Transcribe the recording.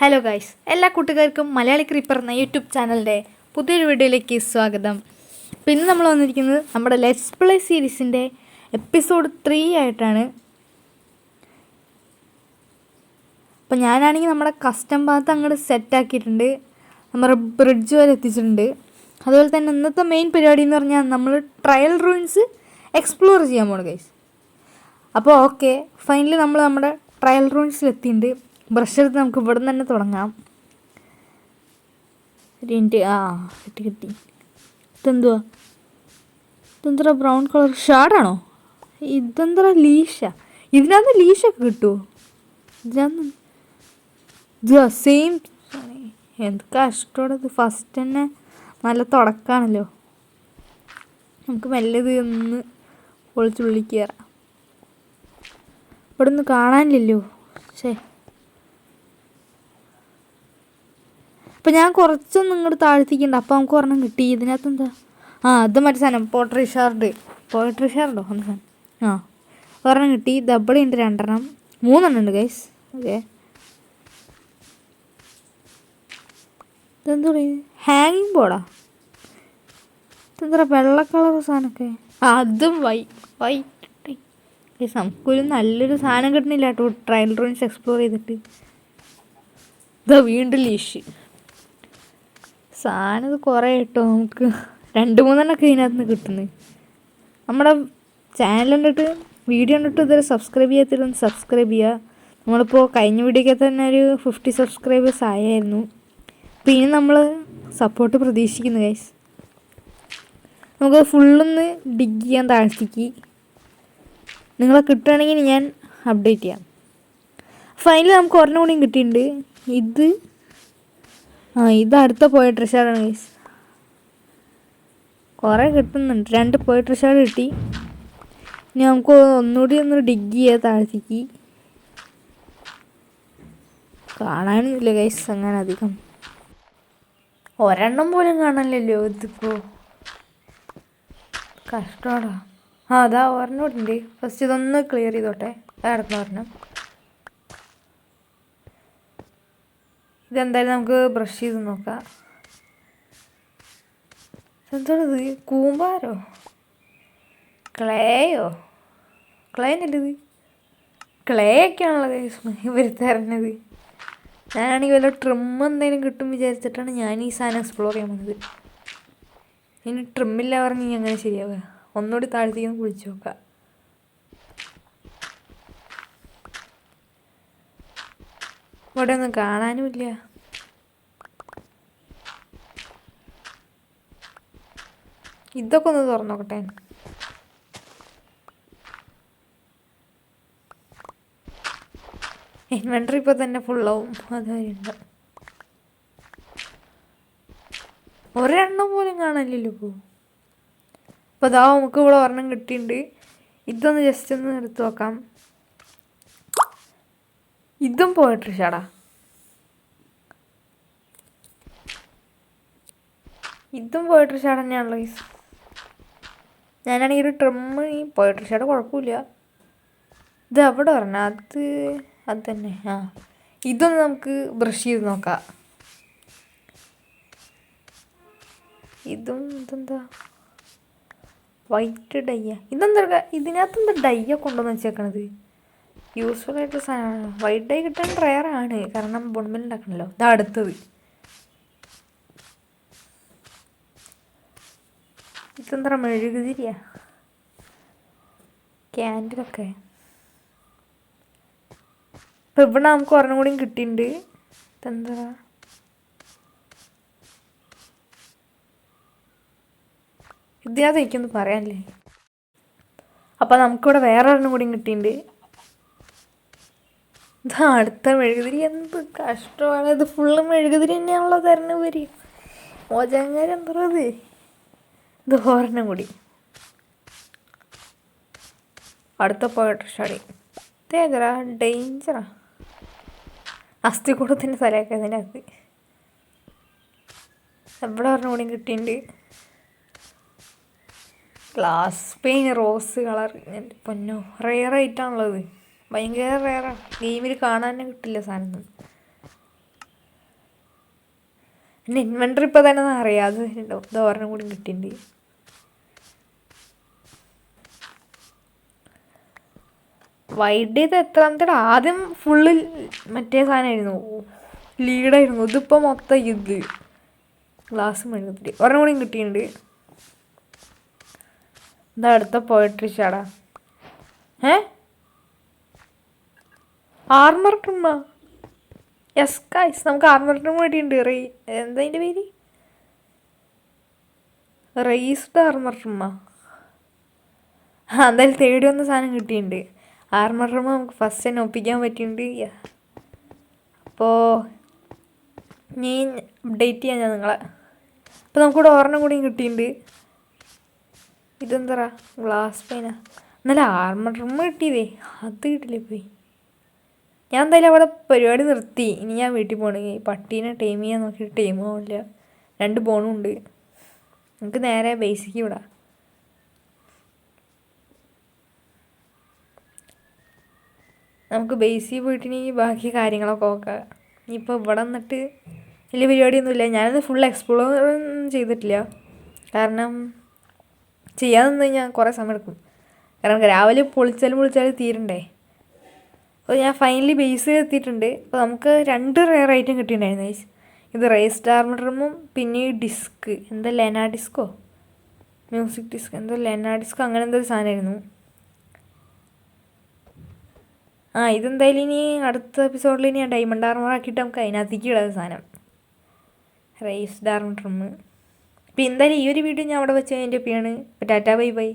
Hello guys, എല്ലാ കൂട്ടുകാർക്കും Malayali creeper എന്ന യൂട്യൂബ് ചാനലിൻ്റെ പുതിയൊരു വീഡിയോയിലേക്ക് സ്വാഗതം. പിന്നെ നമ്മൾ വന്നിരിക്കുന്നത് നമ്മുടെ ലെറ്റ്സ് പ്ലേ സീരീസിൻ്റെ എപ്പിസോഡ് 3 ആയിട്ടാണ്. അപ്പോൾ ഞാനാണെങ്കിൽ നമ്മുടെ കസ്റ്റം ഭാഗത്ത് അങ്ങോട്ട് സെറ്റാക്കിയിട്ടുണ്ട്, നമ്മുടെ ബ്രിഡ്ജ് വരെ എത്തിച്ചിട്ടുണ്ട്. അതുപോലെ തന്നെ ഇന്നത്തെ മെയിൻ പരിപാടി എന്ന് പറഞ്ഞാൽ നമ്മൾ ട്രയൽ റൂയിൻസ് എക്സ്പ്ലോർ ചെയ്യാൻ പോകണം ഗൈസ്. അപ്പോൾ ഓക്കെ, ഫൈനലി നമ്മൾ നമ്മുടെ ട്രയൽ റൂയിൻസിലെത്തിയിട്ടുണ്ട്. ബ്രഷ് എടുത്ത് നമുക്ക് ഇവിടെ നിന്ന് തന്നെ തുടങ്ങാം. കിട്ടി. ഇതെന്താ ബ്രൗൺ കളർ ഷാഡാണോ? ഇതെന്താ ലീഷ? ഇതിനകത്ത് ലീഷൊക്കെ കിട്ടുമോ? ഇത് സെയിം. എന്ത് കഷ്ടോടത്. ഫസ്റ്റ് തന്നെ നല്ല തുടക്കമാണല്ലോ. നമുക്ക് മെല്ലെ ഇത് ഒന്ന് പൊളിച്ചുള്ളിൽ കയറാം. ഇവിടെ ഒന്നും കാണാനില്ലല്ലോ. ശരി, അപ്പം ഞാൻ കുറച്ചൊന്നും ഇങ്ങോട്ട് താഴ്ത്തിക്കണ്ട. അപ്പോൾ നമുക്ക് ഒരെണ്ണം കിട്ടി. ഇതിനകത്ത് എന്താ? അത് മറ്റേ സാധനം പോട്രി ഷാർഡോ ഒന്ന് സാധനം. ഒരെണ്ണം കിട്ടി. ഡബിൾ ഉണ്ട്, 2 3 ഉണ്ട് ഗൈസ്. ഓക്കെ, ഇതെന്താ പറയുക? ഹാങ്ങിങ് ബോർഡാ? ഇതെന്താ വെള്ള കളർ സാധനമൊക്കെ? അതും വൈറ്റ് ഗൈസ്. നമുക്കൊരു നല്ലൊരു സാധനം കിട്ടണില്ല കേട്ടോ ട്രയൽ റൂംസ് എക്സ്പ്ലോർ ചെയ്തിട്ട്. ഇതാ വീണ്ടും ലീഷ് സാധനം. ഇത് കുറേ കിട്ടോ നമുക്ക്. 2-3 ഇതിനകത്ത് നിന്ന് കിട്ടുന്നത്. നമ്മുടെ ചാനൽ കണ്ടിട്ട് വീഡിയോ കണ്ടിട്ട് ഇതുവരെ സബ്സ്ക്രൈബ് ചെയ്യാത്തിരുന്ന് സബ്സ്ക്രൈബ് ചെയ്യുക. നമ്മളിപ്പോൾ കഴിഞ്ഞ വീഡിയോയ്ക്ക് തന്നെ ഒരു 50 സബ്സ്ക്രൈബേഴ്സ് ആയായിരുന്നു. അപ്പോൾ ഇനി നമ്മൾ സപ്പോർട്ട് പ്രതീക്ഷിക്കുന്നു ഗൈസ്. നമുക്ക് ഫുള്ളൊന്ന് ഡിഗ് ചെയ്യാൻ താഴ്ത്തിക്ക്. നിങ്ങളെ കിട്ടുകയാണെങ്കിൽ ഞാൻ അപ്ഡേറ്റ് ചെയ്യാം. ഫൈനലി നമുക്ക് ഒരെണ്ണം കൂടിയും കിട്ടിയിട്ടുണ്ട്. ഇത് അടുത്ത പോയട്രി ഷാഡാണ് ഗൈസ്. കുറേ കിട്ടുന്നുണ്ട്. 2 പോയട്രി ഷാഡ് കിട്ടി. ഇനി നമുക്ക് ഒന്നുകൂടി ഒന്ന് ഡിഗ് ചെയ്യാൻ താഴ്ത്തിക്ക്. കാണാനില്ല ഗൈസ് അങ്ങനെ അധികം. ഒരെണ്ണം പോലും കാണാനില്ലല്ലോ. ഇതിപ്പോൾ കഷ്ടമാടാ. അതാ ഒരെണ്ണം കൂടി ഉണ്ട്. ഫസ്റ്റ് ഇതൊന്ന് ക്ലിയർ ചെയ്തോട്ടെ. അടുത്ത ഒരെണ്ണം. ഇതെന്തായാലും നമുക്ക് ബ്രഷ് ചെയ്ത് നോക്കാം. എന്താണിത്? കൂമ്പാരോ ക്ലേയോ? ക്ലേന്നല്ല, ഇത് ക്ലേ ഒക്കെയാണല്ലോ ഇവർ തരുന്നത്. ഞാനാണെങ്കിൽ വല്ല ട്രിം എന്തെങ്കിലും കിട്ടും വിചാരിച്ചിട്ടാണ് ഞാൻ ഈ സാധനം എക്സ്പ്ലോർ ചെയ്യാൻ പോകുന്നത്. ഇനി ട്രിമ്മില്ല പറഞ്ഞ് ഇനി അങ്ങനെ ശരിയാവുക. ഒന്നുകൂടി താഴ്ത്തിയൊന്ന് കുളിച്ച് നോക്കാം. ഇവിടെ ഒന്നും കാണാനുമില്ല. ഇതൊക്കെ ഒന്ന് തുറന്നു നോക്കട്ടെ. ഇൻവെൻട്രി ഇപ്പോൾ തന്നെ ഫുള്ളാവും. അതുവരെയുണ്ട്. ഒരെണ്ണം പോലും കാണാനില്ലല്ലോ ഇപ്പോൾ. അപ്പോൾ അതാ നമുക്ക് ഇവിടെ ഒരെണ്ണം കിട്ടിയിട്ടുണ്ട്. ഇതൊന്ന് ജസ്റ്റ് ഒന്ന് എടുത്ത് നോക്കാം. ഇതും പോയട്രി ഷാഡാ. ഇതും പോയട്രി ഷാഡ് തന്നെയാണല്ലോ ഗൈസ്. ഞാനാണെങ്കിൽ ഒരു ട്രിമ്മ് ഈ പോയട്രി ഷാഡ് കുഴപ്പമില്ല. ഇത് അവിടെ പറഞ്ഞ അത് തന്നെ. ഇതൊന്ന് നമുക്ക് ബ്രഷ് ചെയ്ത് നോക്കാം. ഇതെന്താ വൈറ്റ് ഡയ്യ? ഇതെന്താ ഇതിനകത്തെന്താ ഡയ്യ കൊണ്ടുവന്ന് വെച്ചേക്കണത്? യൂസ്ഫുൾ ആയിട്ടുള്ള സാധനമാണ്. വൈറ്റ് ഡൈ കിട്ടാൻ റെയറാണ്, കാരണം ബോൺമിൽ ഉണ്ടാക്കണല്ലോ. ഇതാ അടുത്തത്. ഇതെന്താ മെഴുകുതിരിയാ? ക്യാൻഡിലൊക്കെ. ഇപ്പം ഇവിടെ നമുക്ക് ഒരെണ്ണം കൂടിയും കിട്ടിയിട്ടുണ്ട്. ഇതെന്താ? ഇതിനകത്ത് എനിക്കൊന്നും പറയാനില്ലേ. അപ്പം നമുക്കിവിടെ വേറെ ഒരെണ്ണം കൂടിയും കിട്ടിയിട്ടുണ്ട്. ഇതാ അടുത്ത മെഴുകുതിരി. എന്ത് കഷ്ടമാണ് ഇത്. ഫുള്ള് മെഴുകുതിരി തന്നെയാണല്ലോ തരുന്ന വരി. മോചങ്ങാര് എന്താ ഇത് ഒരെണ്ണം കൂടി. അടുത്ത പോയട്രി ഷാഡി. ഇതേതരാ ഡേഞ്ചറാ. അസ്ഥികൂടത്തിൻ്റെ സ്ഥലമൊക്കെ അതിൻ്റെ അകത്ത്. എവിടെ ഒരെണ്ണം കൂടിയും കിട്ടിയിട്ടുണ്ട്. Glass pain rose colour. എൻ്റെ പൊന്നോ, റെയറായിട്ടാണുള്ളത്. ഭയങ്കര റെയറാണ്. ഗെയിമിൽ കാണാൻ തന്നെ കിട്ടില്ല സാധനം. പിന്നെ ഇൻവെൻറ്ററി ഇപ്പോൾ തന്നെ അറിയാം, അത് ഇത് ഒരെണ്ണം കൂടി കിട്ടിയിട്ടുണ്ട്. വൈഡ് ചെയ്ത് എത്രാമത്തെ ആദ്യം ഫുള്ള് മറ്റേ സാധനമായിരുന്നു, ലീഡായിരുന്നു. ഇതിപ്പോൾ മൊത്തം ഇത് ഗ്ലാസ് മെഴുകുതിരി. ഒരെണ്ണം കൂടി കിട്ടിയിട്ടുണ്ട്. എന്താ അടുത്ത പോയട്രി ഷാടാ. ആർമർ ട്രിമ്മ. യെസ് ഗൈസ്, നമുക്ക് ആർമർ ട്രിം കിട്ടിയിട്ടുണ്ട്. എന്താ അതിൻ്റെ പേര്? റേസ്ഡ് ആർമർ ട്രിമ്മ. എന്തായാലും തേടി വന്ന സാധനം കിട്ടിയിട്ടുണ്ട്. ആർമർ ട്രിമ്മ നമുക്ക് ഫസ്റ്റ് തന്നെ ഒപ്പിക്കാൻ പറ്റിയിട്ടുണ്ട്. അപ്പോൾ ഞാൻ അപ്ഡേറ്റ് ചെയ്യാം ഞാൻ നിങ്ങളെ. അപ്പോൾ നമുക്കിവിടെ ഒരെണ്ണം കൂടിയും കിട്ടിയിട്ടുണ്ട്. ഇതെന്താ ഗ്ലാസ് പെയിനാ. എന്നാലും ആർമർ ട്രിമ്മ കിട്ടിയതേ, അത് കിട്ടില്ലേ പോയി. ഞാൻ എന്തായാലും അവിടെ പരിപാടി നിർത്തി. ഇനി ഞാൻ വീട്ടിൽ പോകണമെങ്കിൽ പട്ടീനെ ടൈം ചെയ്യാൻ നോക്കിയിട്ട് ടൈം ആവില്ല. 2 ബോണും ഉണ്ട്. നമുക്ക് നേരെ ബേസിക്ക് വിടാം. നമുക്ക് ബേസിൽ പോയിട്ടില്ലെങ്കിൽ ബാക്കി കാര്യങ്ങളൊക്കെ നോക്കാം. ഇനിയിപ്പോൾ ഇവിടെ വന്നിട്ട് വലിയ പരിപാടിയൊന്നുമില്ല. ഞാനത് ഫുൾ എക്സ്പ്ലോർ ഒന്നും ചെയ്തിട്ടില്ല. കാരണം ചെയ്യാൻ നിന്ന് കഴിഞ്ഞാൽ കുറേ സമയം എടുക്കും. കാരണം രാവിലെ പൊളിച്ചാലും തീരണ്ടേ. അപ്പോൾ ഞാൻ ഫൈനലി ബേസ് എത്തിയിട്ടുണ്ട്. അപ്പോൾ നമുക്ക് 2 റെയർ ഐറ്റം കിട്ടിയിട്ടുണ്ടായിരുന്നു. ഇത് റേസ്ഡ് ആർമർ ട്രിമ്മും പിന്നെ ഈ ഡിസ്ക്, എന്താ ലെനാ ഡിസ്കോ മ്യൂസിക് ഡിസ്ക്, എന്തോ ലെനാ ഡിസ്കോ അങ്ങനെ എന്തോ സാധനമായിരുന്നു. ഇതെന്തായാലും ഇനി അടുത്ത എപ്പിസോഡിൽ ഇനി ഡയമണ്ട് ആർമർ ആക്കിയിട്ട് നമുക്ക് അതിനകത്തേക്ക് ഇടാത്ത സാധനം റേസ്ഡ് ആർമർ ട്രിമ്മ്. അപ്പോൾ എന്തായാലും ഈ ഒരു വീഡിയോ ഞാൻ അവിടെ വെച്ച് അതിൻ്റെ ഒപ്പിയാണ്. Tata bye bye.